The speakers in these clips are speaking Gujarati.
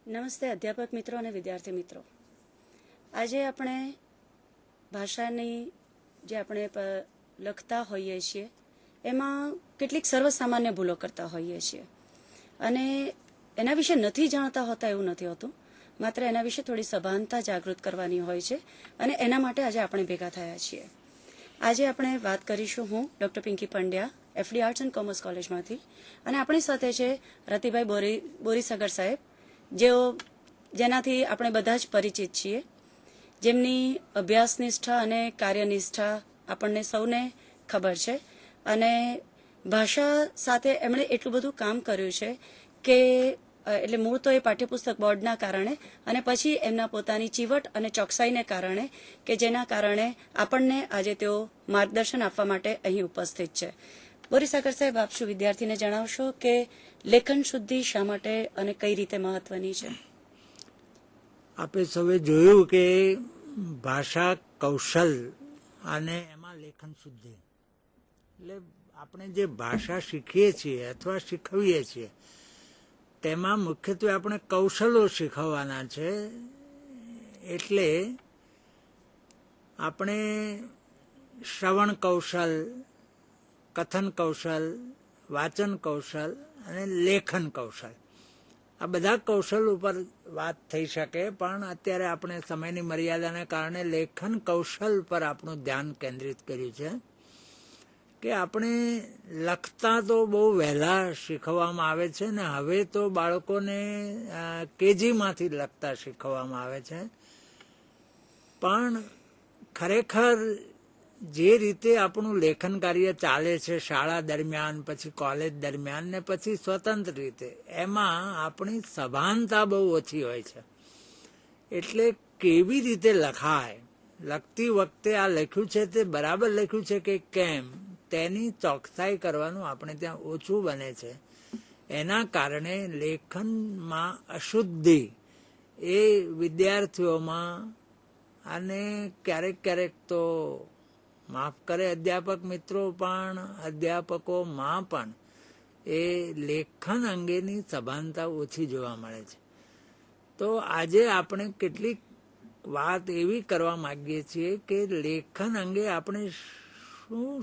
નમસ્તે અધ્યાપક મિત્રો અને વિદ્યાર્થી મિત્રો. આજે આપણે ભાષાની જે આપણે લખતા હોઈએ છીએ એમાં કેટલીક સર્વસામાન્ય ભૂલો કરતા હોઈએ છીએ અને એના વિશે નથી જાણતા હોતા એવું નથી હોતું. માત્ર એના વિશે થોડી સભાનતા જાગૃત કરવાની હોય છે અને એના માટે આજે આપણે ભેગા થયા છીએ. આજે આપણે વાત કરીશું, હું doctor Pinky Pandya, FD arts and commerce કોલેજમાંથી, અને આપણી સાથે છે રતિભાઈ બોરીસાગર સાહેબ, જેનાથી આપણે બધા જ પરિચિત છીએ, જેમની અભ્યાસ નિષ્ઠા અને કાર્યનિષ્ઠા આપણને સૌને ખબર છે. અને ભાષા સાથે એમણે એટલું બધું કામ કર્યું છે કે એટલે મૂળ તો એ પાઠ્યપુસ્તક બોર્ડના કારણે અને પછી એમના પોતાની ચીવટ અને ચોકસાઈને કારણે કે જેના કારણે આપણને આજે તેઓ માર્ગદર્શન આપવા માટે અહીં ઉપસ્થિત છે. બોરીસાગર સાહેબ, આપ શું વિદ્યાર્થીને જણાવશો કે લેખન શુદ્ધિ શા માટે અને કઈ રીતે મહત્વની છે? આપણે સૌએ જોયું કે ભાષા કૌશલ અને એમાં લેખન શુદ્ધિ, એટલે આપણે જે ભાષા શીખીએ છીએ અથવા શીખવીએ છીએ તેમાં મુખ્યત્વે આપણે કૌશલો શીખવવાના છે. એટલે આપણે શ્રવણ કૌશલ, કથન કૌશલ, વાચન કૌશલ અને લેખન કૌશલ, આ બધા કૌશલ ઉપર વાત થઈ શકે, પણ અત્યારે આપણે સમયની મર્યાદાને કારણે લેખન કૌશલ પર આપણું ધ્યાન કેન્દ્રિત કર્યું છે કે આપણે લખતા તો બહુ વહેલા શીખવવામાં આવે છે ને હવે તો બાળકોને કેજીમાંથી લખતા શીખવવામાં આવે છે. પણ ખરેખર જે રીતે આપણું લેખન કાર્ય ચાલે છે શાળા દરમિયાન, પછી કોલેજ દરમિયાન ને પછી સ્વતંત્ર રીતે, એમાં આપણી સભાનતા બહુ ઓછી હોય છે. એટલે કેવી રીતે લખાય, લખતી વખતે આ લખ્યું છે તે બરાબર લખ્યું છે કે કેમ, તેની ચોકસાઈ કરવાનું આપણે ત્યાં ઓછું બને છે. એના કારણે લેખનમાં અશુદ્ધિ એ વિદ્યાર્થીઓમાં અને ક્યારેક ક્યારેક તો માફ કરે અધ્યાપક મિત્રો, પણ અધ્યાપકોમાં પણ એ લેખન અંગેની સભાનતા ઓછી જોવા મળે છે. તો આજે આપણે કેટલીક વાત એવી કરવા માંગીએ છીએ કે લેખન અંગે આપણે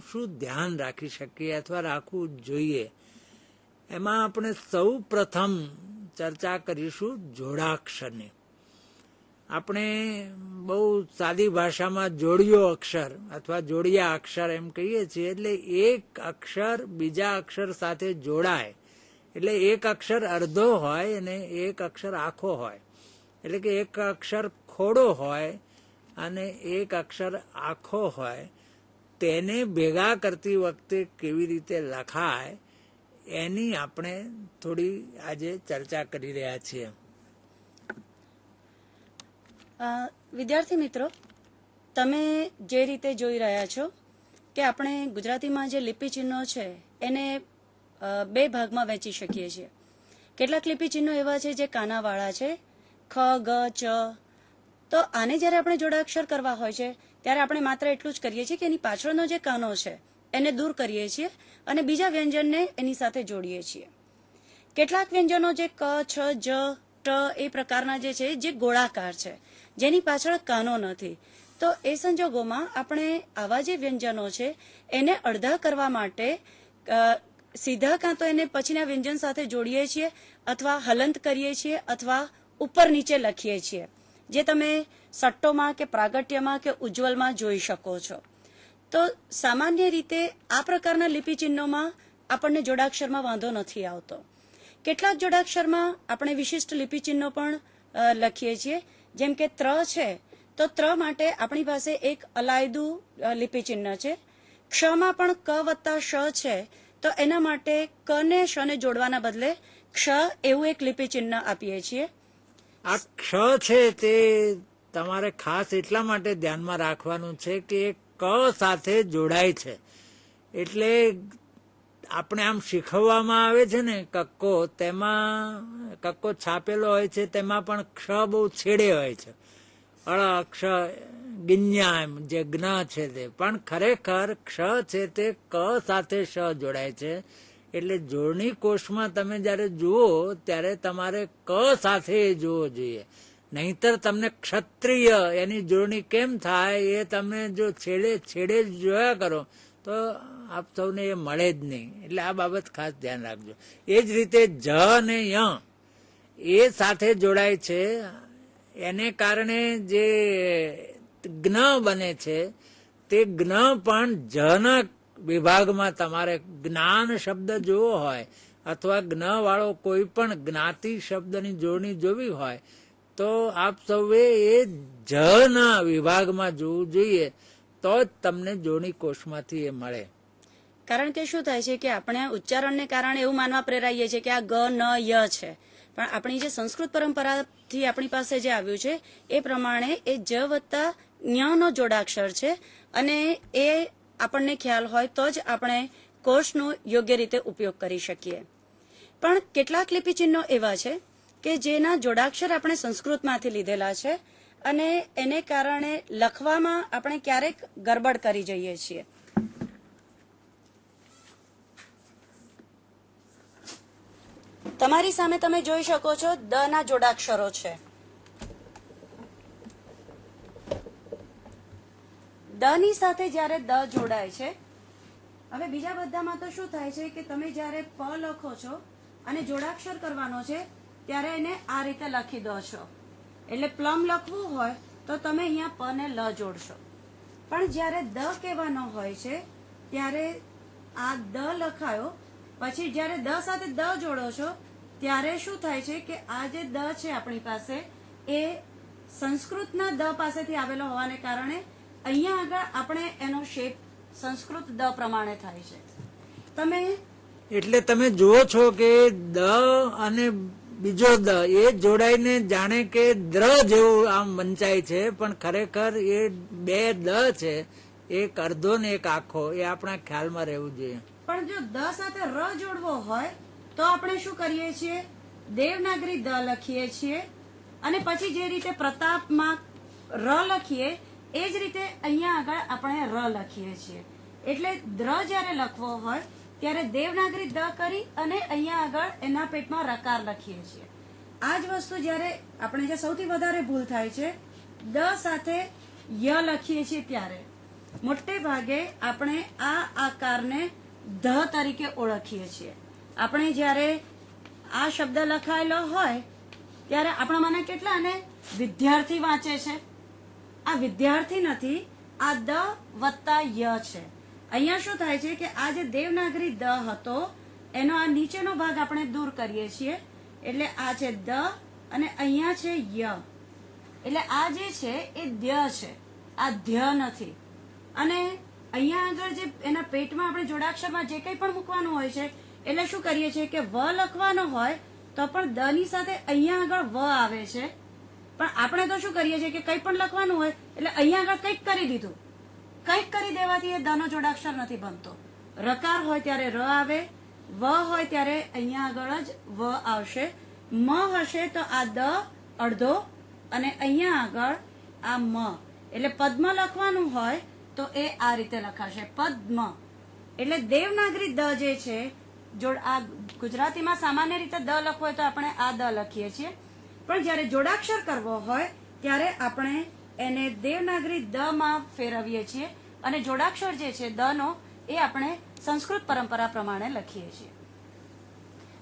શું ધ્યાન રાખી શકીએ અથવા રાખવું જોઈએ. એમાં આપણે સૌ પ્રથમ ચર્ચા કરીશું જોડાક્ષરની. આપણે બહુ સાદી ભાષામાં જોડિયો અક્ષર અથવા જોડિયા અક્ષર એમ કહીએ છીએ. એટલે એક અક્ષર બીજા અક્ષર સાથે જોડાય, એટલે એક અક્ષર અડધો હોય અને એક અક્ષર આખો હોય, એટલે કે એક અક્ષર ખોડો હોય અને એક અક્ષર આખો હોય. તેને ભેગા કરતી વખતે કેવી રીતે લખાય એની આપણે થોડી આજે ચર્ચા કરી રહ્યા છીએ. વિદ્યાર્થી મિત્રો, તમે જે રીતે જોઈ રહ્યા છો કે આપણે ગુજરાતીમાં જે લિપિ ચિહ્નો છે એને બે ભાગમાં વહેંચી શકીએ છીએ. કેટલાક લિપિ ચિહ્નો એવા છે જે કાનાવાળા છે, ખ, ગ, ચ. તો આને જ્યારે આપણે જોડાક્ષર કરવા હોય છે ત્યારે આપણે માત્ર એટલું જ કરીએ છીએ કે એની પાછળનો જે કાનો છે એને દૂર કરીએ છીએ અને બીજા વ્યંજનને એની સાથે જોડીએ છીએ. કેટલાક વ્યંજનો જે ક, છ, જ, ટ એ પ્રકારના જે છે જે ગોળાકાર છે, જેની પાછળ કાનો નથી, તો એ સંજોગોમાં આપણે આવા જે વ્યંજનો છે એને અડધા કરવા માટે સીધા કાં તો એને પછીના વ્યંજન સાથે જોડીએ છીએ અથવા હલંત કરીએ છીએ અથવા ઉપર નીચે લખીએ છીએ, જે તમે સટ્ટોમાં કે પ્રાગટ્યમાં કે ઉજ્જવલમાં જોઈ શકો છો. તો સામાન્ય રીતે આ પ્રકારના લિપિ ચિહ્નોમાં આપણને જોડાક્ષરમાં વાંધો નથી આવતો. કેટલાક જોડાક્ષરમાં આપણે વિશિષ્ટ લિપિ ચિહ્નો પણ લખીએ છીએ, જેમ કે ત્ર છે તો ત્ર માટે આપણી પાસે એક અલાયદું લિપિ ચિહ્ન છે. ક્ષમાં પણ ક વત્તા શ છે, તો એના માટે ક ને શ ને જોડવાના બદલે ક્ષ એવું એક લિપિ ચિહ્ન આપીએ છીએ. આ ક્ષ છે તે તમારે ખાસ એટલા માટે ધ્યાનમાં રાખવાનું છે કે એ ક સાથે જોડાય છે. એટલે આપણે આમ શીખવવામાં આવે છે ને કક્કો, તેમાં કક્કો છાપેલો હોય છે તેમાં પણ ક્ષ બહુ છેડે હોય છે, અળ, ક્ષ, ગિન્યા એમ જે જ્ઞ છે તે, પણ ખરેખર ક્ષ છે તે ક સાથે શ જોડાય છે. એટલે જોડણી કોષમાં તમે જયારે જુઓ ત્યારે તમારે ક સાથે જોવો જોઈએ, નહીતર તમને ક્ષત્રિય એની જોડણી કેમ થાય એ તમે જો છેડે છેડે જોયા કરો તો આપ સૌને એ મળે જ નહીં. એટલે આ બાબત ખાસ ધ્યાન રાખજો. એ જ રીતે જ અને ય એ સાથે જોડાય છે, એને કારણે જે જ્ઞ બને છે તે જ્ઞ પણ જના વિભાગમાં તમારે જ્ઞાન શબ્દ જોવો હોય અથવા જ્ઞ વાળો કોઈ પણ જ્ઞાતિ શબ્દની જોડણી જોવી હોય તો આપ સૌએ એ જના વિભાગમાં જોવું જોઈએ, તો જ તમને જોડણી કોષમાંથી એ મળે. કારણ કે શું થાય છે કે આપણે ઉચ્ચારણને કારણે એવું માનવા પ્રેરાઈએ છીએ કે આ ગ ન ય છે, પણ આપણી જે સંસ્કૃત પરંપરાથી આપણી પાસે જે આવ્યું છે એ પ્રમાણે એ જ વત્તા ન્યનો જોડાક્ષર છે, અને એ આપણને ખ્યાલ હોય તો જ આપણે કોષનો યોગ્ય રીતે ઉપયોગ કરી શકીએ. પણ કેટલાક લિપિચિહ્નો એવા છે કે જેના જોડાક્ષર આપણે સંસ્કૃતમાંથી લીધેલા છે અને એને કારણે લખવામાં આપણે ક્યારેક ગરબડ કરી જઈએ છીએ. તમારી સામે તમે જોઈ શકો છો દ ના જોડાક્ષરો છે. દ ની સાથે જ્યારે દ જોડાય છે, હવે બીજા બધામાં તો શું થાય છે કે તમે જ્યારે પ લખો છો અને જોડાક્ષર કરવાનો છે ત્યારે એને આ રીતે લખી દો છો. એટલે પ્લમ લખવું હોય તો તમે અહીંયા પ ને લ જોડશો, પણ જ્યારે દ કહેવાનો હોય છે ત્યારે આ દ લખાયો પછી જ્યારે દ સાથે દ જોડો છો ત્યારે શું થાય છે કે આ જે દ છે આપણી પાસે એ સંસ્કૃતના દ પાસેથી આવેલો હોવાને કારણે અહીંયા આગળ આપણે એનો શેપ સંસ્કૃત દ પ્રમાણે થાય છે. તમે એટલે તમે જુઓ છો કે દ અને બીજો દ એ જોડાઈને જાણે કે દ્ર જેવું આમ વંચાય છે, પણ ખરેખર એ બે દ છે, એક અડધો ને એક આખો, એ આપણા ખ્યાલમાં રહેવું જોઈએ. પણ જો દ સાથે ર જોડવો હોય તો આપણે શું કરીએ છીએ, દેવનાગરી દ લખીએ છીએ અને પછી જે રીતે પ્રતાપમાં ર લખીએ એ જ રીતે અહીંયા આગળ આપણે ર લખીએ છીએ. એટલે દ્ર જ્યારે લખવો હોય ત્યારે દેવનાગરી દ કરી અને અહીંયા આગળ એના પેટમાં રકાર લખીએ છીએ. આ જ વસ્તુ જ્યારે આપણે જે સૌથી વધારે ભૂલ થાય છે, દ સાથે ય લખીએ છીએ ત્યારે મોટે ભાગે આપણે આ આકારને ધ તરીકે ઓળખીએ છીએ. આપણે જ્યારે આ શબ્દ લખાયેલો હોય ત્યારે આપણા મને કેટલા ને વિદ્યાર્થી વાંચે છે, આ વિદ્યાર્થી નથી, આ દ વત્તા ય છે. અહીંયા શું થાય છે કે આ જે દેવનાગરી દ હતો એનો આ નીચેનો ભાગ આપણે દૂર કરીએ છીએ, એટલે આ છે દ અને અહીંયા છે ય, એટલે આ જે છે એ દ્ય છે, આ ધ્ય નથી. અને અહીંયા આગળ જે એના પેટમાં આપણે જોડાક્ષરમાં જે કંઈ પણ મૂકવાનું હોય છે એટલે શું કરીએ છીએ કે વ લખવાનો હોય તો પણ દ ની સાથે અહીંયા આગળ વ આવે છે, પણ આપણે તો શું કરીએ છીએ કે કંઈ પણ લખવાનું હોય એટલે અહીંયા આગળ કંઈક કરી દીધું. કંઈક કરી દેવાથી એ દ નો જોડાક્ષર નથી બનતો. રકાર હોય ત્યારે ર આવે, વ હોય ત્યારે અહીંયા આગળ જ વ આવશે, મ હશે તો આ દ અડધો અને અહીંયા આગળ આ મ, એટલે પદ્મ લખવાનું હોય તો એ આ રીતે લખાશે પદ્મ. એટલે દેવનાગરી દ જે છે, આ ગુજરાતીમાં સામાન્ય રીતે દ લખવો હોય તો આપણે આ દ લખીએ છીએ, પણ જ્યારે જોડાક્ષર કરવો હોય ત્યારે આપણે એને દેવનાગરી દ માં ફેરવીએ છીએ અને જોડાક્ષર જે છે દ નો એ આપણે સંસ્કૃત પરંપરા પ્રમાણે લખીએ છીએ.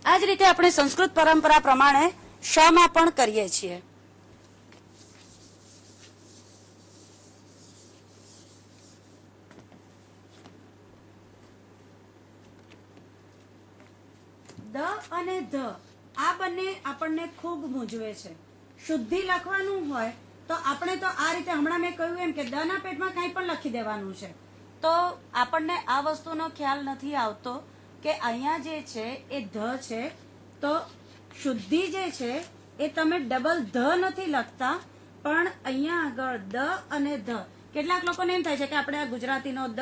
આ જ રીતે આપણે સંસ્કૃત પરંપરા પ્રમાણે શ માં પણ કરીએ છીએ. દ અને ધ આ બંને આપણને ખૂબ મૂંઝવે છે. શુદ્ધિ લખવાનું હોય તો આપણે તો આ રીતે હમણાં મેં કહ્યું એમ કે દ ના પેટમાં કંઈ પણ લખી દેવાનું છે, તો આપણને આ વસ્તુનો ખ્યાલ નથી આવતો કે અહીંયા જે છે એ ધ છે, તો શુદ્ધિ જે છે એ તમે ડબલ ધ નથી લખતા, પણ અહીંયા આગળ દ અને ધ. કેટલાક લોકોને એમ થાય છે કે આપણે આ ગુજરાતીનો દ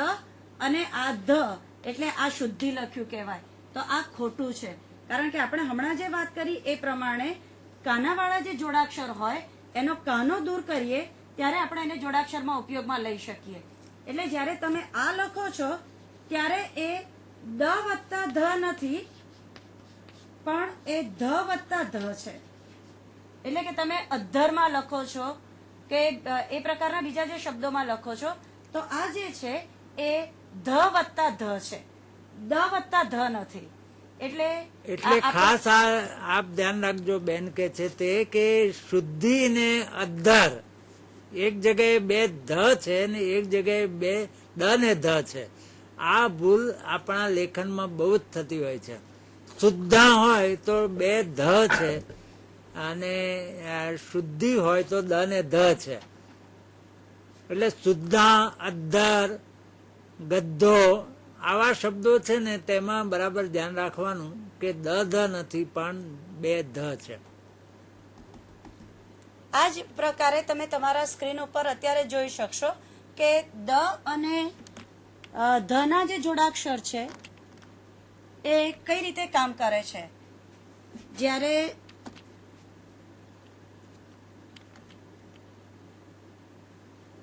અને આ ધ એટલે આ શુદ્ધિ લખ્યું કહેવાય, તો આ ખોટું છે. કારણ કે આપણે હમણાં જે વાત કરી એ પ્રમાણે કાનાવાળા જે જોડાક્ષર હોય એનો કાનો દૂર કરીએ ત્યારે આપણે એને જોડાક્ષરમાં ઉપયોગમાં લઈ શકીએ. એટલે જ્યારે તમે આ લખો છો ત્યારે એ દ વત્તા ધ નથી, પણ એ ધ વત્તા ધ છે. એટલે કે તમે અધ્ધરમાં લખો છો કે એ પ્રકારના બીજા જે શબ્દોમાં લખો છો, તો આ જે છે એ ધ વત્તા ધ છે, દ વત્તા ધ નથી. એટલે એટલે ખાસ આપ ધ્યાન રાખજો બેન કે છે તે કે શુદ્ધિ ને અધ્ધર એક જગ્યાએ બે ધ છે ને એક જગ્યાએ બે દ ને ધ છે. આ ભૂલ આપણા લેખનમાં બહુ જ થતી હોય છે. શુદ્ધા હોય તો બે ધ છે અને શુદ્ધિ હોય તો દ ને ધ છે. એટલે શુદ્ધા, અધ્ધર, ગદ્ધો આવા શબ્દો છે ને તેમાં બરાબર ધ્યાન રાખવાનું કે દ ધ નથી પણ બે ધ છે. આ જ પ્રકારે તમે તમારા સ્ક્રીન ઉપર અત્યારે જોઈ શકશો કે દ અને ધના જે જોડાક્ષર છે એ કઈ રીતે કામ કરે છે. જ્યારે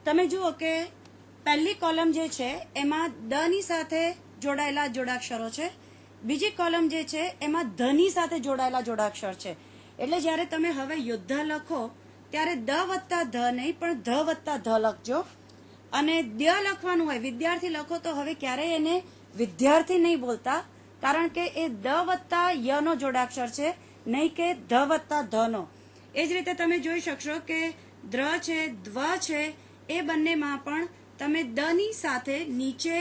તમે જુઓ કે પહેલી કોલમ જે છે એમાં દ ની સાથે જોડાયેલા જોડાક્ષરો છે, બીજી કોલમ જે છે એમાં ધની સાથે જોડાયેલા જોડાક્ષર છે. એટલે જ્યારે તમે હવે યોદ્ધા લખો ત્યારે દ વત્તા ધ નહીં પણ ધ વત્તા ધ લખજો. અને દ્ય લખવાનું હોય, વિદ્યાર્થી લખો તો હવે ક્યારેય એને વિદ્યાર્થી નહીં બોલતા, કારણ કે એ દ વત્તા યનો જોડાક્ષર છે, નહીં કે ધ વત્તા ધનો. એ જ રીતે તમે જોઈ શકશો કે દ્ર છે, દ્વ છે, એ બંનેમાં પણ તમે દ ની સાથે નીચે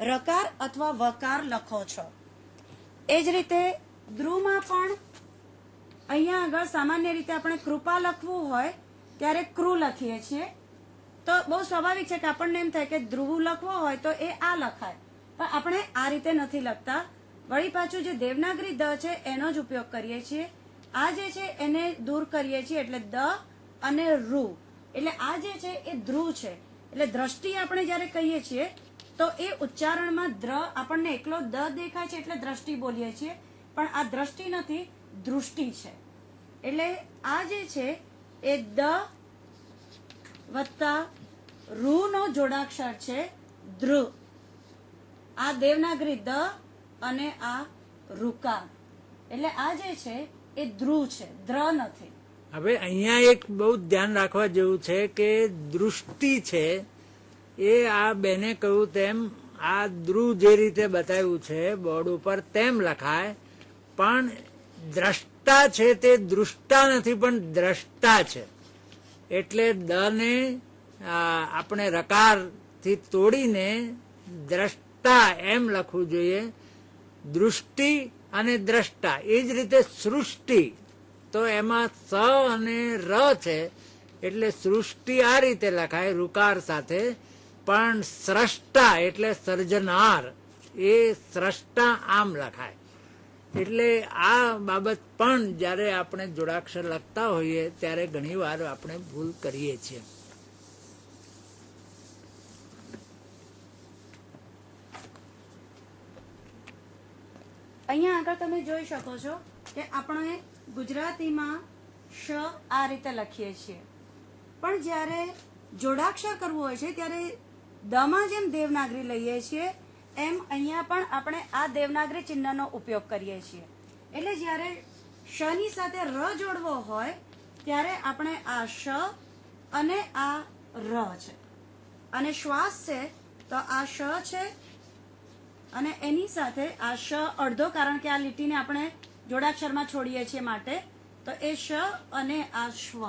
રકાર અથવા વકાર લખો છો. એ જ રીતે દ્રુમાં પણ અહીંયા આગળ સામાન્ય રીતે આપણે કૃપા લખવું હોય ત્યારે ક્રુ લખીએ છીએ. તો બહુ સ્વાભાવિક છે કે આપણને એમ થાય કે ધ્રુવ લખવો હોય તો એ આ લખાય, પણ આપણે આ રીતે નથી લખતા. વળી પાછું જે દેવનાગરી દ છે એનો જ ઉપયોગ કરીએ છીએ. આ જે છે એને દૂર કરીએ છીએ એટલે દ અને રૂ, એટલે આ જે છે એ ધ્રુવ છે. એટલે દ્રષ્ટિ આપણે જ્યારે કહીએ છીએ તો એ ઉચ્ચારણમાં દ્ર આપણને એકલો દ દેખાય છે એટલે દ્રષ્ટિ બોલીએ છીએ, પણ આ દ્રષ્ટિ નથી, દૃષ્ટિ છે. એટલે આ જે છે એ દ વત્તા રૂ નો જોડાક્ષર છે ધ્રુ. આ દેવનાગરી દ અને આ રુકાર, એટલે આ જે છે એ ધ્રુવ છે, દ્ર નથી. હવે અહીંયા એક બહુ ધ્યાન રાખવા જેવું છે કે દૃષ્ટિ છે એ આ બેને કહ્યું તેમ આ ધ્રુવ જે રીતે બતાવ્યું છે બોર્ડ ઉપર તેમ લખાય, પણ દ્રષ્ટા છે તે દૃષ્ટા નથી પણ દ્રષ્ટા છે. એટલે દ ને આપણે રકારથી તોડીને દ્રષ્ટા એમ લખવું જોઈએ. દૃષ્ટિ અને દ્રષ્ટા. એ જ રીતે સૃષ્ટિ તો એમાં સ અને ર છે એટલે સૃષ્ટિ આ રીતે લખાય રુકાર સાથે, પણ સ્રષ્ટા એટલે સર્જનાર એ સ્રષ્ટા આમ લખાય. એટલે આ બાબત પણ જ્યારે આપણે જોડાક્ષર લખતા હોઈએ ત્યારે ઘણીવાર આપણે ભૂલ કરીએ છીએ. અહીંયા આગળ તમે જોઈ શકો છો કે આપણે ગુજરાતીમાં શ આ રીતે લખીએ છીએ, પણ જ્યારે જોડાક્ષર કરવું હોય છે ત્યારે દમાં જેમ દેવનાગરી લઈએ છીએ એમ અહીંયા પણ આપણે આ દેવનાગરી ચિહ્નનો ઉપયોગ કરીએ છીએ. એટલે જ્યારે શ ની સાથે ર જોડવો હોય ત્યારે આપણે આ શ અને આ ર છે, અને શ્વાસ છે તો આ શ છે અને એની સાથે આ શ અડધો, કારણ કે આ લીટીને આપણે જોડાક્ષરમાં છોડીએ છીએ માટે, તો એ શ અને આ શ્વ.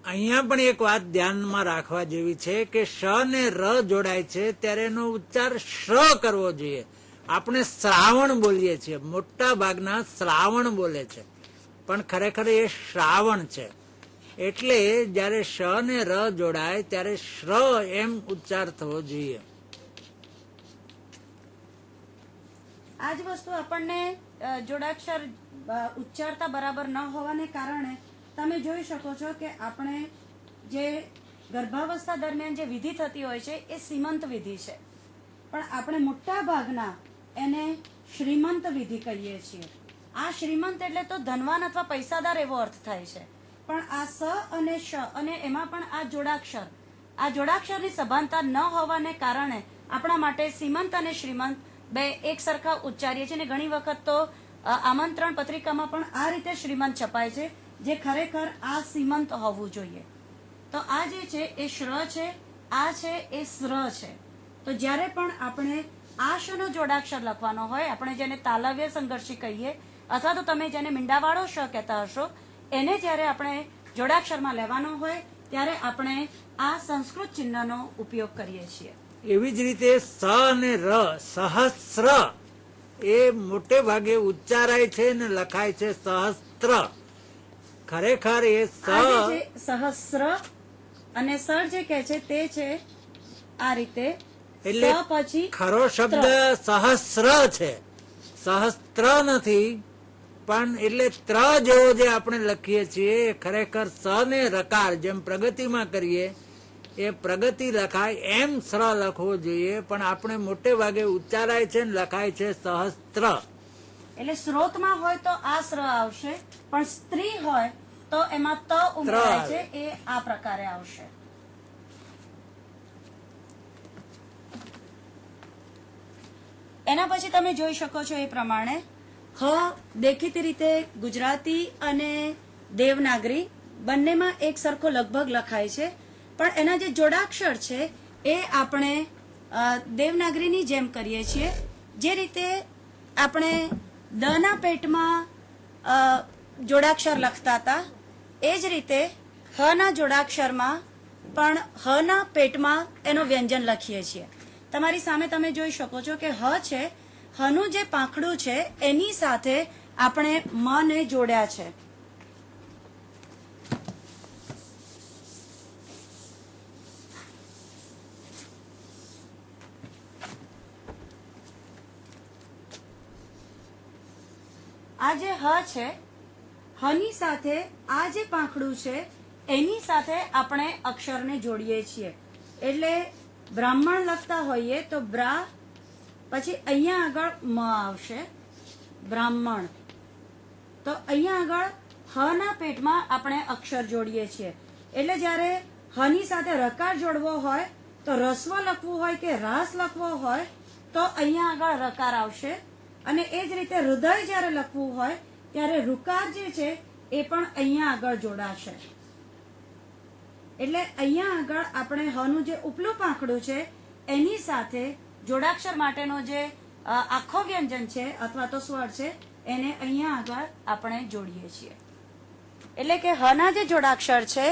અહીંયા પણ એક વાત ધ્યાનમાં રાખવા જેવી છે કે શ ને ર જોડાય છે ત્યારે એનો ઉચ્ચાર શ કરવો જોઈએ. આપણે શ્રાવણ બોલીએ છીએ, મોટા ભાગના શ્રાવણ બોલે છે, પણ ખરેખર એ શ્રાવણ છે. એટલે જ્યારે શ ને ર જોડાય ત્યારે શ્ર એમ ઉચ્ચાર થવો જોઈએ. આ જ વસ્તુ આપણને જોડાક્ષર ઉચ્ચારતા બરાબર ન હોવાને કારણે તમે જોઈ શકો છો કે આપણે જે ગર્ભાવસ્થા દરમિયાન જે વિધિ થતી હોય છે એ સીમંત વિધિ છે, પણ આપણે મોટા ભાગના એને શ્રીમંત વિધિ કહીએ છીએ. આ શ્રીમંત એટલે તો ધનવાન અથવા પૈસાદાર એવો અર્થ થાય છે, પણ આ સ અને શ અને એમાં પણ આ જોડાક્ષરની સભાનતા ન હોવાને કારણે આપણા માટે સીમંત અને શ્રીમંત બે એક સરખા ઉચ્ચારીએ છીએ અને ઘણી વખત તો આમંત્રણ પત્રિકામાં પણ આ રીતે શ્રીમંત છપાય છે, જે ખરેખર આ સીમંત હોવું જોઈએ. તો આ જે છે એ શ્ર છે, આ છે એ સ્ર છે. તો જ્યારે પણ આપણે આ શનો જોડાક્ષર લખવાનો હોય, આપણે જેને તાલવ્ય સંઘર્ષી કહીએ અથવા તો તમે જેને મીંડાવાળો શ કહેતા હશો, એને જ્યારે આપણે જોડાક્ષરમાં લેવાનો હોય ત્યારે આપણે આ સંસ્કૃત ચિહ્નનો ઉપયોગ કરીએ છીએ. એવી જ રીતે સ અને ર, સહસ્ર, એ મોટે ભાગે ઉચ્ચારાય છે ને લખાય છે સહસ્ત્ર. ખરેખર એ સ આ જે છે સહસ્ર અને સર જે કહે છે તે છે આ રીતે. એટલે સ પછી ખરો શબ્દ સહસ્ર છે, સહસ્ત્ર નથી. પણ એટલે ત્ર જેવો જે આપણે લખીએ છીએ એ ખરેખર સ ને રકાર જેમ પ્રગતિમાં કરીએ એ પ્રગતિ લખાય એમ સ્ર લખવો જોઈએ, પણ આપણે મોટે ભાગે ઉચ્ચારાય છે ને લખાય છે સહસ્ત્ર. એટલે સ્રોતમાં હોય તો આ સ્ર આવશે, પણ સ્ત્રી હોય તો એમાં ત ઉમેરાય છે, એ આ પ્રકારે આવશે. એના પછી તમે જોઈ શકો છો એ પ્રમાણે હ દેખીતી રીતે ગુજરાતી અને દેવનાગરી બંનેમાં એક સરખો લગભગ લખાય છે, પણ એના જે જોડાક્ષર છે એ આપણે દેવનાગરીની જેમ કરીએ છીએ. જે રીતે આપણે દના પેટમાં જોડાક્ષર લખતા હતા એ જ રીતે હના જોડાક્ષરમાં પણ હના પેટમાં એનો વ્યંજન લખીએ છીએ. તમારી સામે તમે જોઈ શકો છો કે હ છે, હનું જે પાંખડું છે એની સાથે આપણે મ ને જોડ્યા છે. આ જે હ છે, હની સાથે આ જે પાંખડું છે એની સાથે આપણે અક્ષરને જોડીએ છીએ. એટલે બ્રાહ્મણ લખતા હોઈએ તો બ્રા, પછી અહીંયા આગળ મ આવશે, બ્રાહ્મણ. તો અહીંયા આગળ હના પેટમાં આપણે અક્ષર જોડીએ છીએ. એટલે જ્યારે હની સાથે રકાર જોડવો હોય તો રસ્વ લખવું હોય કે રાસ લખવો હોય તો અહીંયા આગળ રકાર આવશે. અને એ જ રીતે હૃદય જ્યારે લખવું હોય ત્યારે રુકાર જે છે એ પણ અહીંયા આગળ જોડાશે. એટલે અહીંયા આગળ આપણે હનું જે ઉપલું પાંખડું છે એની સાથે જોડાક્ષર માટેનો જે આખો વ્યંજન છે અથવા તો સ્વર છે એને અહીંયા આગળ આપણે જોડીએ છીએ. એટલે કે હના જે જોડાક્ષર છે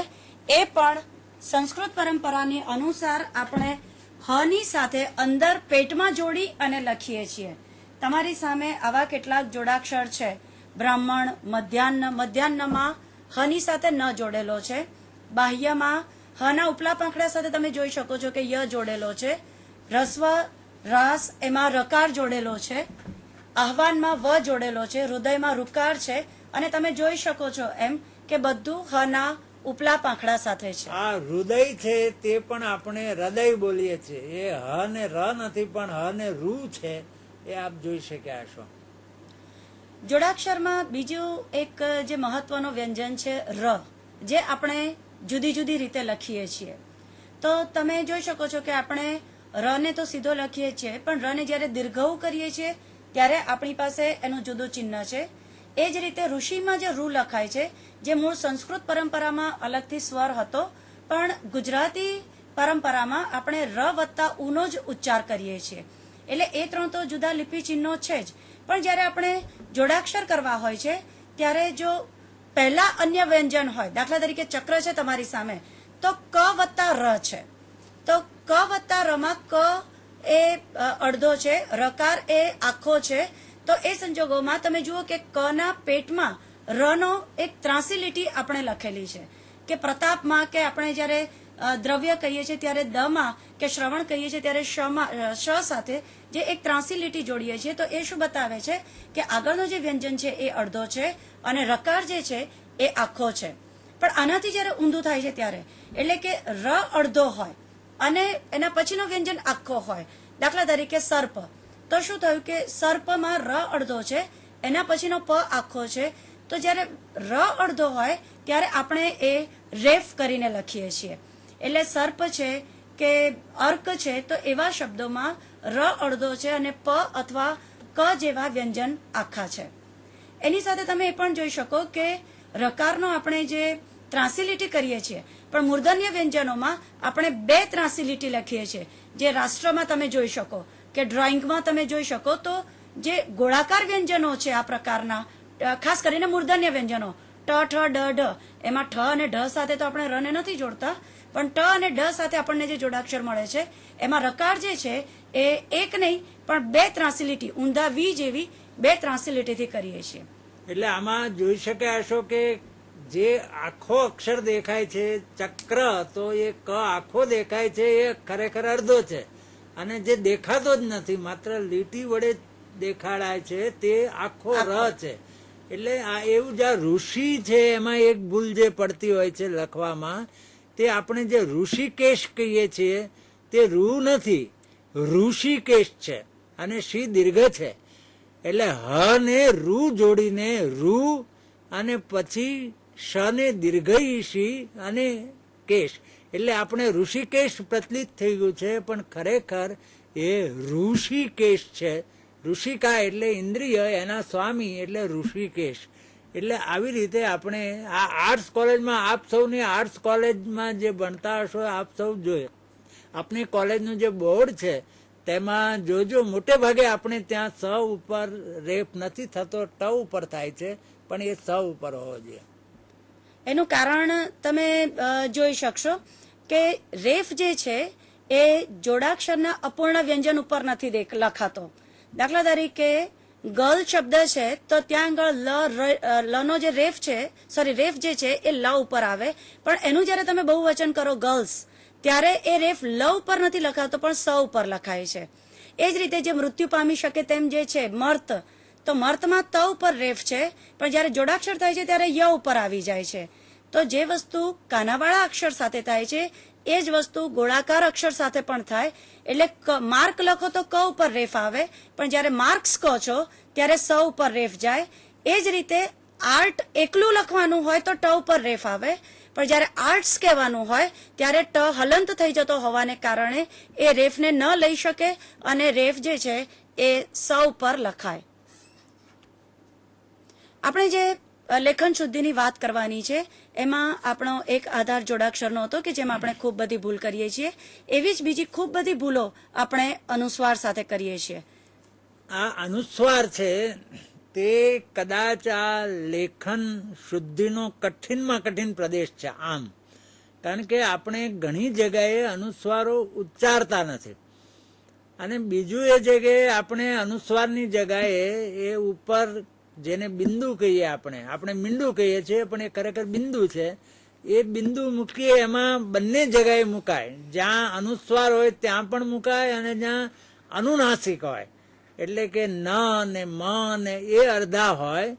એ પણ સંસ્કૃત પરંપરાની અનુસાર આપણે હની સાથે અંદર પેટમાં જોડી અને લખીએ છીએ. તમારી સામે આવા કેટલાક જોડાક્ષર છે. બ્રાહ્મણ, મધ્યાહ્ન, મધ્યાહ્નમાં હની સાથે ન જોડેલો છે. બાહ્યમાં હના ઉપલા પાંખડા સાથે તમે જોઈ શકો છો કે ય જોડેલો છે. રસ્વ, રાસ એમાં રકાર જોડેલો છે. આહવાનમાં વ જોડેલો છે. હૃદયમાં રુકાર છે. અને તમે જોઈ શકો છો એમ કે બધું હના ઉપલા પાંખડા સાથે છે. આ હૃદય છે તે પણ આપણે હૃદય બોલીએ છીએ. એ હ ને ર નથી પણ હ ને રૂ છે, એ આપ જોઈ શક્યા છો. જોડાક્ષરમાં બીજું એક જે મહત્વનો વ્યંજન છે ર, જે આપણે જુદી જુદી રીતે લખીએ છીએ. તો તમે જોઈ શકો છો કે આપણે ર ને તો સીધો લખીએ છીએ, પણ ર ને જ્યારે દીર્ઘઉ કરીએ છીએ ત્યારે આપણી પાસે એનું જુદું ચિહ્ન છે. એ જ રીતે ઋષિમાં જે રૂ લખાય છે, જે મૂળ સંસ્કૃત પરંપરામાં અલગથી સ્વર હતો, પણ ગુજરાતી પરંપરામાં આપણે ર વત્તા ઉનો જ ઉચ્ચાર કરીએ છીએ. એટલે એ ત્રણ તો જુદા લિપિ ચિહ્નો છે જ, પણ જ્યારે આપણે જોડાક્ષર કરવા હોય છે ત્યારે જો પહેલા અન્ય વ્યંજન હોય, દાખલા તરીકે ચક્ર છે તમારી સામે, તો ક વત્તા ર છે. તો ક વત્તા રમાં ક એ અડધો છે, રકાર એ આખો છે. તો એ સંજોગોમાં તમે જુઓ કે ક ના પેટમાં ર નો એક ત્રાસી લીટી આપણે લખેલી છે. કે પ્રતાપમાં કે આપણે જ્યારે દ્રવ્ય કહીએ છીએ ત્યારે દમાં, કે શ્રવણ કહીએ છીએ ત્યારે શ સાથે જે એક ત્રાસી લીટી જોડીએ છીએ, તો એ શું બતાવે છે કે આગળનો જે વ્યંજન છે એ અડધો છે અને રકાર જે છે એ આખો છે. પણ આનાથી જ્યારે ઊંધું થાય છે ત્યારે, એટલે કે ર અડધો હોય અને એના પછીનો વ્યંજન આખો હોય. દાખલા તરીકે સર્પ, તો શું થયું કે સર્પમાં ર અડધો છે, એના પછીનો પ આખો છે. તો જ્યારે ર અડધો હોય ત્યારે આપણે એ રેફ કરીને લખીએ છીએ. એટલે સર્પ છે કે અર્ક છે, તો એવા શબ્દોમાં ર અડધો છે અને પ અથવા ક જેવા વ્યંજન આખા છે. એની સાથે તમે એ પણ જોઈ શકો કે રકારનો આપણે જે ત્રાંસી લીટી કરીએ છીએ પણ મૂર્ધન્ય વ્યંજનોમાં આપણે 2 ત્રાંસી લીટી લખીએ છીએ. જે રાષ્ટ્રમાં તમે જોઈ શકો કે ડ્રોઈંગમાં તમે જોઈ શકો તો જે ગોળાકાર વ્યંજનો છે આ પ્રકારના, ખાસ કરીને મૂર્ધન્ય વ્યંજનો ટ ઠ ડ ઢ, એમાં ઠ અને ઢ સાથે તો આપણે રને નથી જોડતા, પણ ટ અને ઢ સાથે આપણને જે જોડાક્ષર મળે છે એમાં રકાર જે છે એ એક નહીં પણ 2 ત્રાંસી લીટી, ઊંધા વી જેવી 2 ત્રાંસી લીટીથી કરીએ છીએ. એટલે આમાં જોઈ શકાય હશો કે જે આખો અક્ષર દેખાય છે ચક્ર, તો એ ક આખો દેખાય છે એ ખરેખર અડધો છે, અને જે દેખાતો જ નથી માત્ર લીટી વડે દેખાડાય છે તે આખો ર છે. એટલે આ એવું જે ઋષિ છે એમાં એક ભૂલ જે પડતી હોય છે લખવામાં, તે આપણે જે ઋષિકેશ કહીએ છીએ તે રૂ નથી, ઋષિકેશ છે અને શી દીર્ઘ છે. એટલે હ ને રૂ જોડીને રૂ અને પછી શ ને દીર્ઘઈ શી અને કેશ, એટલે આપણે ઋષિકેશ પ્રચલિત થઈ ગયું છે, પણ ખરેખર એ ઋષિકેશ છે. ઋષિકા એટલે ઇન્દ્રિય, એના સ્વામી એટલે ઋષિકેશ. એટલે આવી રીતે આપણે આ આર્ટ્સ કોલેજમાં, આપ સૌની આર્ટ્સ કોલેજમાં જે ભણતા હશો આપ સૌ જોઈએ, આપણી કોલેજનું જે બોર્ડ છે તેમાં જોજો મોટે ભાગે આપણે ત્યાં સ ઉપર રેફ નથી થતો, ટ ઉપર થાય છે, પણ એ સ ઉપર હોવો જોઈએ. એનું કારણ તમે જોઈ શકશો કે રેફ જે છે એ જોડાક્ષરના અપૂર્ણ વ્યંજન ઉપર નથી લખાતો. દાખલા તરીકે ગર્લ શબ્દ છે તો ત્યાં આગળ લનો જે રેફ છે, રેફ જે છે એ લ ઉપર આવે, પણ એનું જ્યારે તમે બહુવચન કરો ગર્લ્સ ત્યારે એ રેફ લ ઉપર નથી લખાતો પણ સ ઉપર લખાય છે. એ જ રીતે જે મૃત્યુ પામી શકે તેમ જે છે મર્ત, તો મર્તમાં ત ઉપર રેફ છે પણ જ્યારે જોડાક્ષર થાય છે ત્યારે ય ઉપર આવી જાય છે. તો જે વસ્તુ કાનાવાળા અક્ષર સાથે થાય છે એ જ વસ્તુ ગોળાકાર અક્ષર સાથે પણ થાય. એટલે માર્ક લખો તો ક ઉપર રેફ આવે, પણ જ્યારે માર્ક્સ કહો છો ત્યારે સ ઉપર રેફ જાય. એ જ રીતે આર્ટ એકલું લખવાનું હોય તો ટ ઉપર રેફ આવે, પણ જ્યારે આર્ટ્સ કહેવાનું હોય ત્યારે ટ હલંત થઈ જતો હોવાને કારણે એ રેફને ન લઈ શકે અને રેફ જે છે એ સ ઉપર લખાય. આપણે જે લેખન શુદ્ધિની વાત કરવાની છે એમાં આપણો એક આધાર જોડાક્ષરનો હતો કે જેમાં આપણે ખૂબ બધી ભૂલ કરીએ છીએ. એવી જ બીજી ખૂબ બધી ભૂલો આપણે અનુસ્વાર સાથે કરીએ છીએ. આ અનુસ્વાર છે તે કદાચ આ લેખન શુદ્ધિનો કઠિનમાં કઠિન પ્રદેશ છે આમ, કારણ કે આપણે ઘણી જગ્યાએ અનુસ્વારો ઉચ્ચારતા નથી. અને બીજું એ છે કે આપણે અનુસ્વારની જગ્યાએ એ ઉપર જેને બિંદુ કહીએ આપણે મીંડું કહીએ છીએ પણ એ ખરેખર બિંદુ છે, એ બિંદુ મૂકીએ એમાં બંને જગ્યાએ મુકાય. જ્યાં અનુસ્વાર હોય ત્યાં પણ મુકાય અને જ્યાં અનુનાસિક હોય એટલે કે ન ને મ ને એ અડધા હોય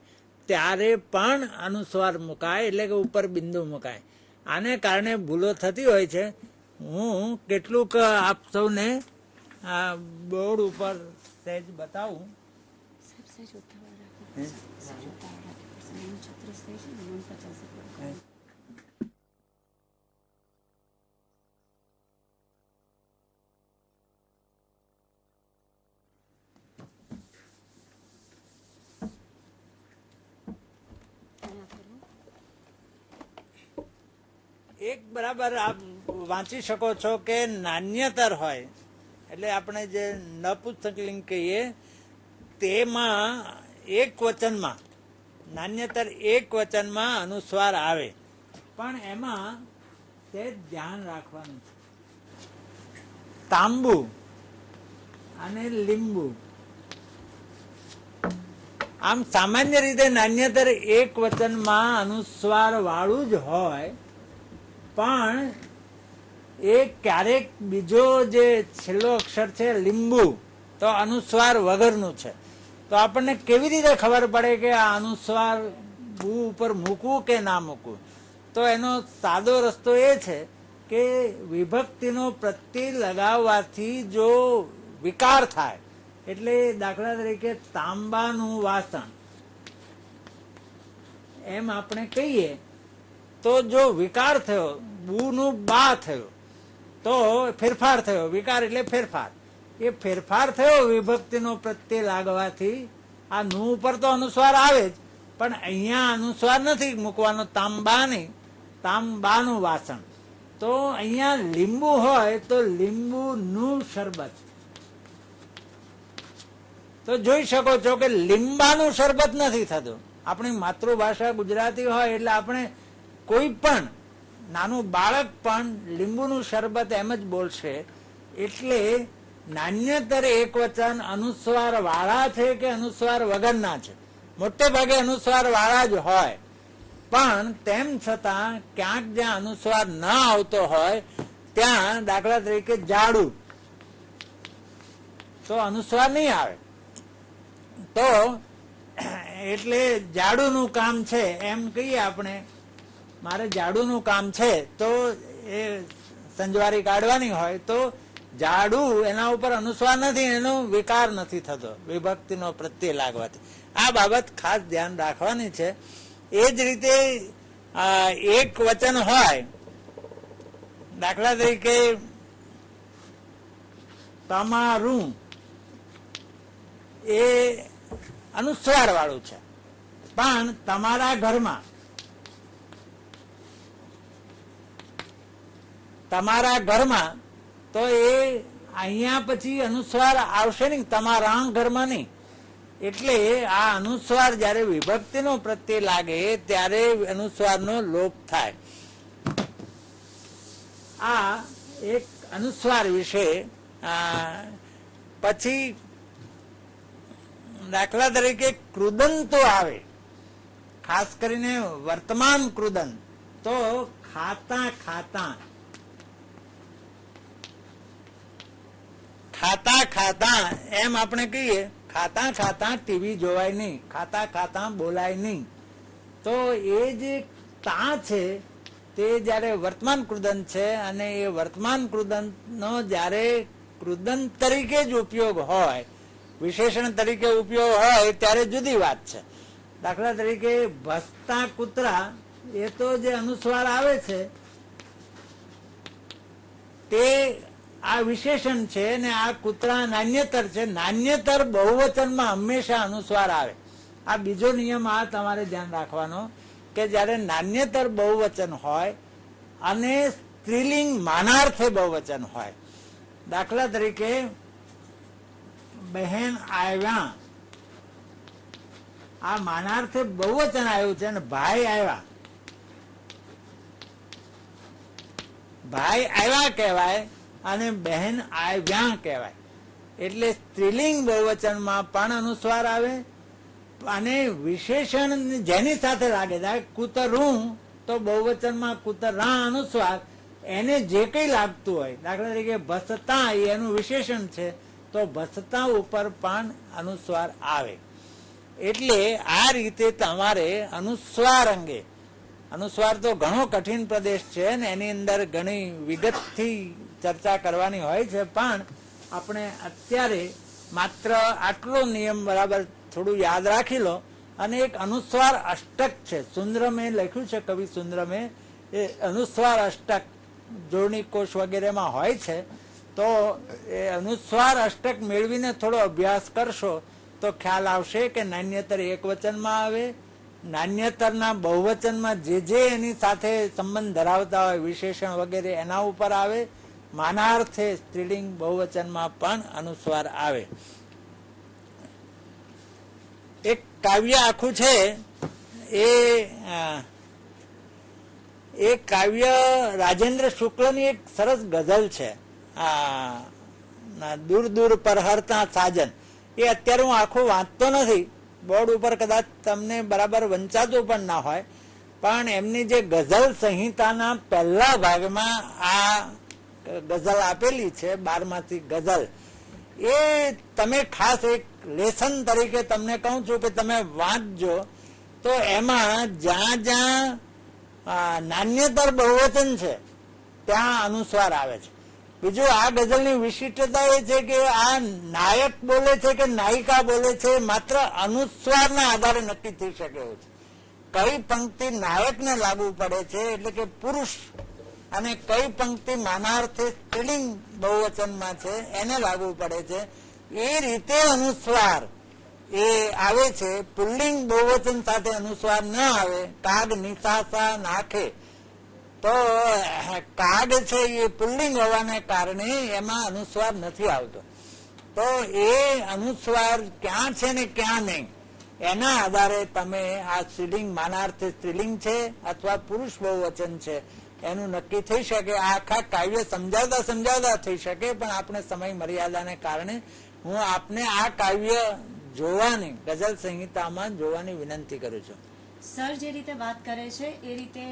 ત્યારે પણ અનુસ્વાર મુકાય, એટલે કે ઉપર બિંદુ મુકાય. આને કારણે ભૂલો થતી હોય છે. હું કેટલુંક આપ સૌને આ બોર્ડ ઉપર સહેજ બતાવું. એક બરાબર આપ વાંચી શકો છો કે નાન્યતર હોય એટલે આપણે જે નપુંસકલિંગ કહીએ તેમાં એક વચનમાં, નાન્યતર એક વચનમાં અનુસ્વાર આવે, પણ એમાં તે ધ્યાન રાખવાનું છે. તાંબુ અને લીંબુ આમ સામાન્ય રીતે નાન્યતર એક વચનમાં અનુસ્વાર વાળું જ હોય, પણ એ ક્યારેક બીજો જે છેલ્લો અક્ષર છે લીંબુ તો અનુસ્વાર વગરનું છે. તો આપણને કેવી રીતે ખબર પડે કે આ અનુસ્વાર બુ ઉપર મૂકવું કે ના મૂકવું? તો એનો સાદો રસ્તો એ છે કે વિભક્તિનો પ્રત્યય લગાવવાથી જો વિકાર થાય, એટલે દાખલા તરીકે તાંબાનું વાસણ એમ આપણે કહીએ તો જો વિકાર થયો, બુનું બા થયો તો ફેરફાર થયો. વિકાર એટલે ફેરફાર. એ ફેરફાર થયો વિભક્તિનો પ્રત્યય લાગવાથી. આ નું ઉપર તો અનુસ્વાર આવે જ, પણ અહીંયા અનુસ્વાર નથી મૂકવાનો. તાંબાની, તાંબાનું વાસણ. તો અહીંયા લીંબુ હોય તો લીંબુનું શરબત. તો જોઈ શકો છો કે લીંબાનું શરબત નથી થતું. આપણી માતૃભાષા ગુજરાતી હોય એટલે આપણે કોઈ પણ નાનું બાળક પણ લીંબુનું શરબત એમ જ બોલશે. એટલે નાન્યતર એક વચન અનુસ્વાર વાળા છે કે અનુસ્વાર વગરના છે? મોટે ભાગે અનુસ્વાર વાળા જ હોય, પણ તેમ છતાં ક્યાંક જ્યાં અનુસ્વાર ન આવતો હોય ત્યાં, દાખલા તરીકે જાડું, તો અનુસ્વાર નહીં આવે. તો એટલે જાડુનું કામ છે એમ કહીએ આપણે, મારે જાડુનું કામ છે, તો એ સંજવારી કાઢવાની હોય તો જાડુ એના ઉપર અનુસ્વાર નથી, એનો વિકાર નથી થતો વિભક્તિનો પ્રત્યય લાગવાથી. આ બાબત ખાસ ધ્યાન રાખવાની છે. એ જ રીતે એક વચન હોય, દાખલા તરીકે તમારું, એ અનુસ્વાર વાળું છે, પણ તમારા ઘરમાં, તમારા ઘરમાં, તો એ અહીંયા પછી અનુસ્વાર આવશે નહીં, તમારા ઘરમાં નહીં. એટલે આ અનુસ્વાર જયારે વિભક્તિનો પ્રત્યય લાગે ત્યારે અનુસ્વારનો લોપ થાય. આ એક અનુસ્વાર વિશે. પછી દાખલા તરીકે કૃદંતો આવે, ખાસ કરીને વર્તમાન કૃદંત. તો ખાતા ખાતા, ખાતા ખાતા એમ આપણે કહીએ. ખાતા ખાતા ટીવી જોવાય નહીં, ખાતા ખાતા બોલાય નહીં. તો એ જે તા છે તે જયારે વર્તમાન કૃદંત છે, અને એ વર્તમાન કૃદંતનો જયારે કૃદંત તરીકે જ ઉપયોગ હોય, વિશેષણ તરીકે ઉપયોગ હોય, ત્યારે જુદી વાત છે. દાખલા તરીકે ભસતા કૂતરા, એ તો જે અનુસ્વાર આવે છે તે આ વિશેષણ છે, ને આ કૂતરા નાન્યતર છે. નાન્યતર બહુવચનમાં હંમેશા અનુસ્વાર આવે. આ બીજો નિયમ આ તમારે ધ્યાન રાખવાનો કે જયારે નાન્યતર બહુવચન હોય અને સ્ત્રીલિંગ માનાર્થે બહુવચન હોય. દાખલા તરીકે બહેન આવ્યા, આ માનાર્થે બહુવચન આવ્યું છે, અને ભાઈ આવ્યા, ભાઈ આવ્યા કહેવાય અને બહેન આવ્યા કહેવાય. એટલે સ્ત્રીલિંગ બહુવચનમાં પણ અનુસ્વાર આવે, અને વિશેષણ જેની સાથે લાગે, કૂતરું તો બહુવચનમાં કૂતરા અનુસ્વાર, એને જે કઈ લાગતું હોય. દાખલા તરીકે ભસતા એનું વિશેષણ છે, તો ભસતા ઉપર પણ અનુસ્વાર આવે. એટલે આ રીતે તમારે અનુસ્વાર અંગે, અનુસ્વાર તો ઘણો કઠિન પ્રદેશ છે ને એની અંદર ઘણી વિગતથી ચર્ચા કરવાની હોય છે, પણ આપણે અત્યારે માત્ર આટલો નિયમ બરાબર થોડું યાદ રાખી લો. અને એક અનુસ્વાર અષ્ટક છે, સુંદરમે લખ્યું છે, કવિ સુંદરમે. એ અનુસ્વાર અષ્ટક જોડણી કોષ વગેરેમાં હોય છે. તો એ અનુસ્વાર અષ્ટક મેળવીને થોડો અભ્યાસ કરશો તો ખ્યાલ આવશે કે નાન્યતર એક વચનમાં આવે, નાન્યતરના બહુવચનમાં જે એની સાથે સંબંધ ધરાવતા હોય વિશેષણ વગેરે એના ઉપર આવે, માનાર્થે સ્ત્રીલિંગ બહુવચનમાં પણ અનુસ્વાર આવે. એક કાવ્ય આખું છે, એ કાવ્ય રાજેન્દ્ર શુક્લની એક સરસ ગઝલ છે, દૂર દૂર પર હરતા સાજન. એ અત્યારે હું આખું વાંચતો નથી, બોર્ડ ઉપર કદાચ તમને બરાબર વંચાતું પણ ના હોય, પણ એમની જે ગઝલ સંહિતાના પહેલા ભાગમાં આ ગઝલ આપેલી છે, 12માંથી ગઝલ. એ તમે ખાસ એક લેસન તરીકે તમને કહું છું કે તમે વાંચજો. તો એમાં જ્યાં જ્યાં નાન્યતર બહુવચન છે ત્યાં અનુસ્વાર આવે છે. બીજું, આ ગઝલની વિશિષ્ટતા એ છે કે આ નાયક બોલે છે કે નાયિકા બોલે છે માત્ર અનુસ્વારના આધારે નક્કી થઈ શકે એવું છે. કઈ પંક્તિ નાયકને લાગુ પડે છે, એટલે કે પુરુષ અને કઈ પંક્તિ માનાર્થે સ્ત્રીલિંગ બહુવચનમાં છે એને લાગુ પડે છે એ રીતે અનુસ્વાર એ આવે છે. પુલ્લિંગ બહુવચન સાથે અનુસ્વાર ન આવે, કાગ નિશાસા નાખે, તો કાગ છે એ પુલ્લિંગ હોવાને કારણે એમાં અનુસ્વાર નથી આવતો. તો એ અનુસ્વાર ક્યાં છે ને ક્યાં નહીં એના આધારે તમે આ સ્ત્રીલિંગ માનાર્થે સ્ત્રીલિંગ છે અથવા પુરુષ બહુવચન છે એનું નક્કી થઈ શકે. આ આખા કાવ્ય સમજાવતા થઈ શકે, પણ આપણે સમય મર્યાદાને કારણે હું આપને આ કાવ્ય જોવાની, ગઝલ સંહિતામાં જોવાની વિનંતી કરું છું. સર જે રીતે વાત કરે છે એ રીતે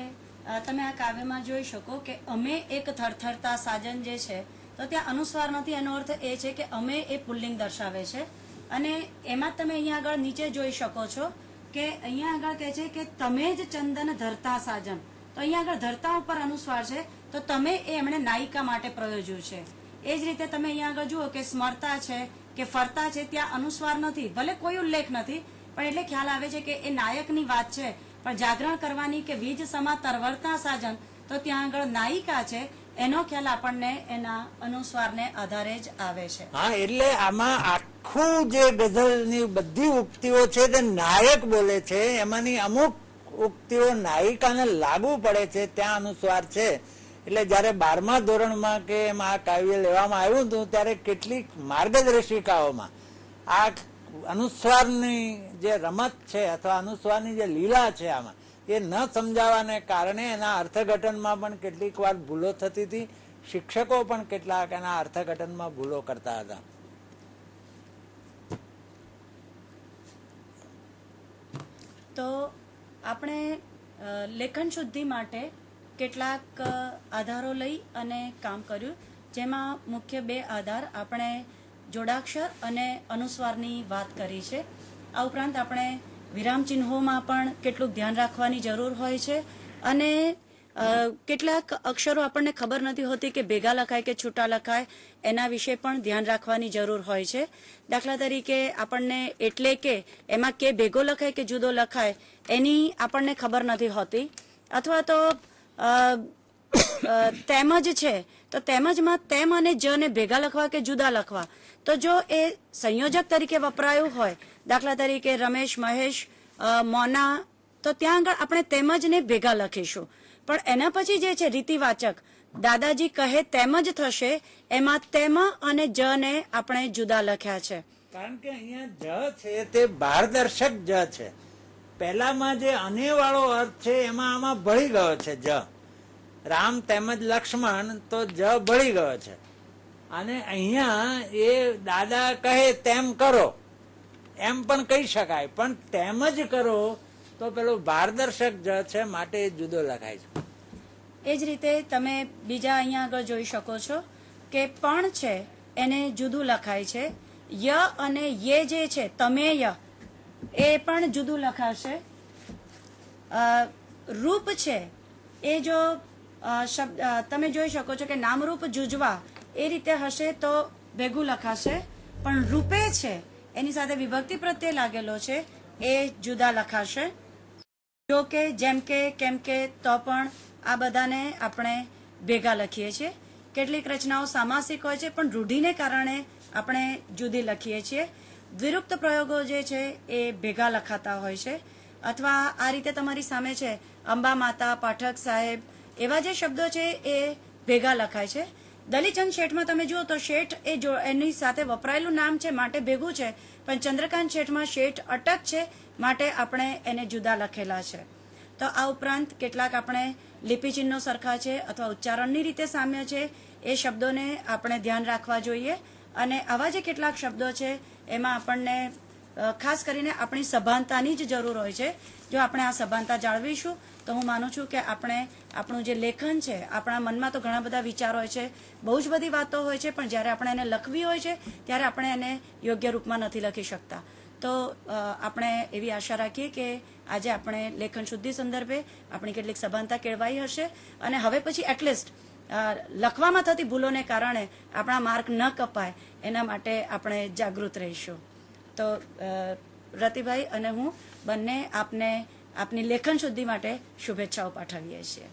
તમે આ કાવ્યમાં જોઈ શકો કે અમે એક થરથરતા સાજન જે છે તો ત્યાં અનુસ્વાર નથી. એનો અર્થ એ છે કે અમે એ પુલ્લિંગ દર્શાવે છે. અને એમાં તમે અહીંયા આગળ નીચે જોઈ શકો છો કે અહીંયા આગળ કહે છે કે તમે જ ચંદન ધરતા સાજન. તો અહીંયા આગળ ધરતા ઉપર અનુસ્વાર છે, તો તમે એ એમણે નાયિકા માટે પ્રયોજ્યું છે. એ જ રીતે તમે અહીંયા આગળ જુઓ કે સ્મરતા છે કે ફરતા છે, ત્યાં અનુસ્વાર નથી, ભલે કોઈ ઉલ્લેખ નથી, પણ એટલે ખ્યાલ આવે છે કે એ નાયકની વાત છે. પણ જાગરણ કરવાની કે વીજ સમા તરવરતા સાજન, તો ત્યાં આગળ નાયિકા છે એનો ખ્યાલ આપણને એના અનુસ્વારને આધારે જ આવે છે. હા, એટલે આમાં આખું જે ગઝલની બધી ઉક્તિઓ છે તે નાયક બોલે છે, એમાંની અમુક ઉક્તિઓ નાયિકાને લાગુ પડે છે, ત્યાં અનુસ્વાર છે. એટલે જયારે 12મા ધોરણમાં કે એમાં આ કાવ્ય લેવામાં આવ્યું હતું ત્યારે કેટલીક માર્ગદર્શિકાઓમાં આ અનુસ્વારની જે રમત છે અથવા અનુસ્વારની જે લીલા છે આમાં એ ન સમજાવવાને કારણે એના અર્થઘટનમાં પણ કેટલીક વાર ભૂલો થતી હતી. શિક્ષકો પણ કેટલાક એના અર્થઘટનમાં ભૂલો કરતા હતા. તો આપણે લેખન શુદ્ધિ માટે કેટલાક આધારો લઈ અને કામ કર્યું, જેમાં મુખ્ય 2 આધાર આપણે જોડાક્ષર અને અનુસ્વારની વાત કરી છે. આ ઉપરાંત આપણે વિરામ ચિહ્નોમાં પણ કેટલુંક ધ્યાન રાખવાની જરૂર હોય છે. અને કેટલાક અક્ષરો આપણને ખબર નથી હોતી કે ભેગા લખાય કે છૂટા લખાય, એના વિશે પણ ધ્યાન રાખવાની જરૂર હોય છે. દાખલા તરીકે આપણને એટલે કે એમાં કે ભેગો લખાય કે જુદો લખાય એની આપણને ખબર નથી હોતી. અથવા તો તેમજ છે તો તેમજમાં તેમ અને જ ને ભેગા લખવા કે જુદા લખવા, તો જો એ સંયોજક તરીકે વપરાયું હોય, દાખલા તરીકે રમેશ, મહેશ, મોના, તો ત્યાં આગળ આપણે તેમજ ને ભેગા લખીશું. પણ એના પછી જે છે રીતિવાચક દાદાજી કહે તેમ જ થશે, એમાં તેમ અને જ ને આપણે જુદા લખ્યા છે. કારણ કે અહીંયા જ છે તે પારદર્શક જ છે. પહેલામાં જે અને વાળો અર્થ છે એમાં આમાં ભળી ગયો છે જ. રામ તેમજ લક્ષ્મણ તો જ ભળી ગયો છે. અને અહીંયા એ દાદા કહે તેમ કરો એમ પણ કહી શકાય, પણ તેમ જ કરો તો પેલું પારદર્શક જ છે, માટે જુદો લખાય છે. એ જ રીતે તમે બીજા અહીંયા આગળ જોઈ શકો છો કે પણ છે એને જુદું લખાય છે. ય અને યે જે છે તમે ય એ પણ જુદું લખાશે. રૂપ છે એ જો શબ્દ તમે જોઈ શકો છો કે નામરૂપ જુજવા એ રીતે હશે તો ભેગું લખાશે, પણ રૂપે છે એની સાથે વિભક્તિ પ્રત્યે લાગેલો છે એ જુદા લખાશે. જો કે, જેમ કે, કેમ કે, તો પણ આ બધાને આપણે ભેગા લખીએ છીએ. કેટલીક રચનાઓ સામાસિક હોય છે પણ રૂઢિને કારણે આપણે જુદી લખીએ છીએ. દ્વિરુક્ત પ્રયોગો જે છે એ ભેગા લખાતા હોય છે. અથવા આ રીતે તમારી સામે છે અંબા માતા, પાઠક સાહેબ, એવા જે શબ્દો છે એ ભેગા લખાય છે. દલીચંદ શેઠમાં તમે જુઓ તો શેઠ એ એની સાથે વપરાયેલું નામ છે માટે ભેગું છે, પણ ચંદ્રકાંત શેઠમાં શેઠ અટક છે માટે આપણે એને જુદા લખેલા છે. તો આ ઉપરાંત કેટલાક આપણે લિપિચિહ્નો સરખા છે અથવા ઉચ્ચારણની રીતે સામ્ય છે એ શબ્દોને આપણે ધ્યાન રાખવા જોઈએ. અને આવા જે કેટલાક શબ્દો છે એમાં આપણને ખાસ કરીને આપણી સભાનતાની જ જરૂર હોય છે. જો આપણે આ સભાનતા જાળવીશું તો હું માનું છું કે આપણે આપણું જે લેખન છે, આપણા મનમાં તો ઘણા બધા વિચારો હોય છે, બહુ જ બધી વાતો હોય છે, પણ જ્યારે આપણે એને લખવી હોય છે ત્યારે આપણે એને યોગ્ય રૂપમાં નથી લખી શકતા. તો આપણે એવી આશા રાખીએ કે આજે આપણે લેખન શુદ્ધિ સંદર્ભે આપણી કેટલીક સભાનતા કેળવાઈ હશે અને હવે પછી એટલીસ્ટ લખવામાં થતી ભૂલોને કારણે આપણા માર્ક ન કપાય એના માટે આપણે જાગૃત રહીશું. તો રતિભાઈ અને હું બંને આપને આપની લેખન શુદ્ધિ માટે શુભેચ્છાઓ પાઠવીએ છીએ.